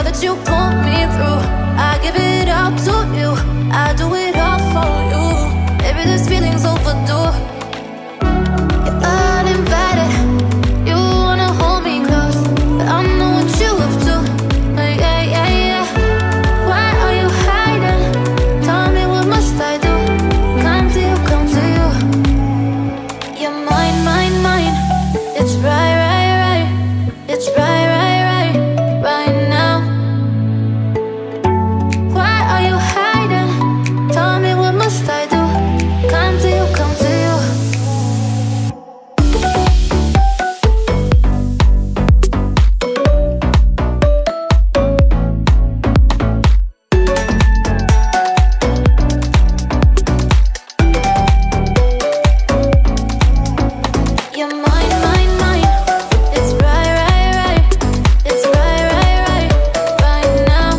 that you pull me through. I give it all to you, I do it all for you. Maybe this feeling's overdue. You're uninvited, you wanna hold me close, but I know what you up to. Yeah, yeah, yeah. Why are you hiding? Tell me, what must I do? Come to you, come to you. You're mine, mine, mine. It's right, right, right. It's right, right, right, right now. Why are you hiding? Tell me, what must I do? Come to you, come to you. You're mine, mine, mine. It's right, right, right. It's right, right, right, right now.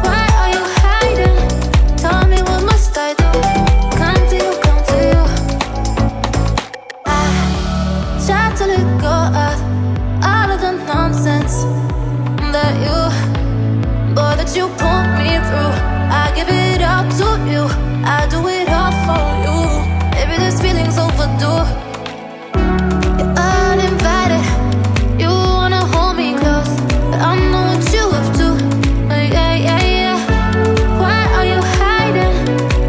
Why are you hiding? Tell me, what must I do? Come to you, come to you. I try to let go of all of the nonsense that you put me through. I give it all to you, I do it all for you. Maybe this feeling's overdue. You're uninvited, you wanna hold me close, but I know what you up to. Yeah, yeah, yeah. Why are you hiding?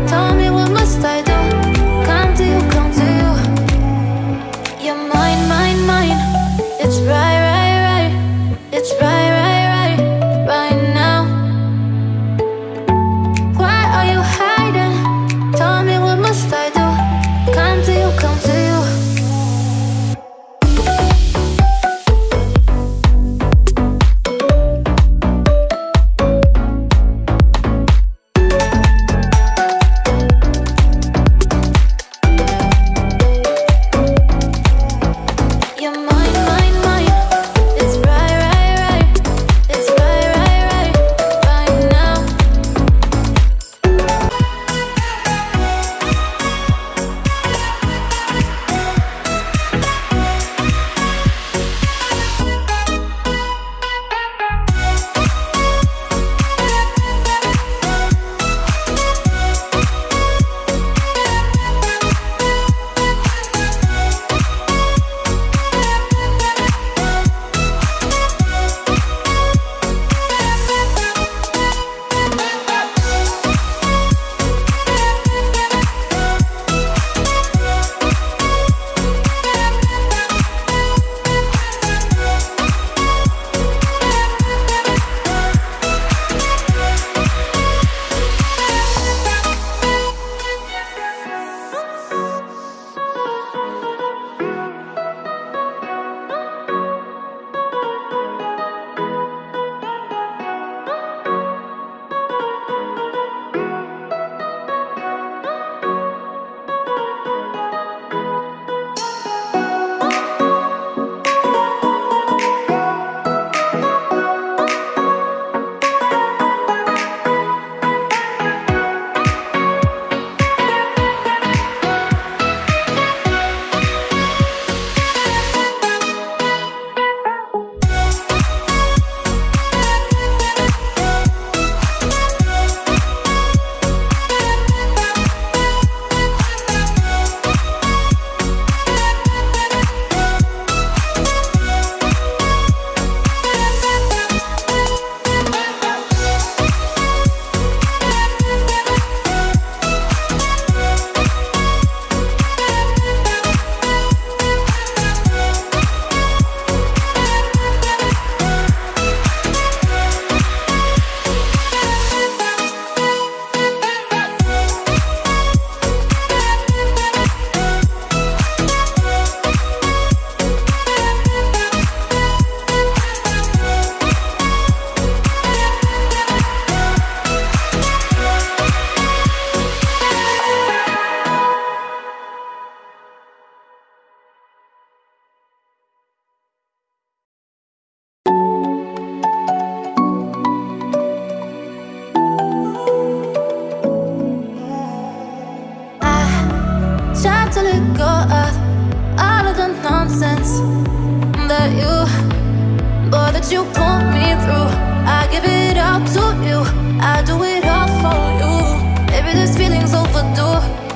Tell me, what must I do? Come to you, come to you. You're mine, mine, mine. It's right, right, right. It's right, right, right, right now. Why are you hiding? Tell me, what must I do? Come to you, come to you. You're mine, mine, mine. It's right, right, right. It's right, right, right, right now. To let go of all of the nonsense that that you pull me through. I give it all to you, I do it all for you. Maybe this feeling's overdue.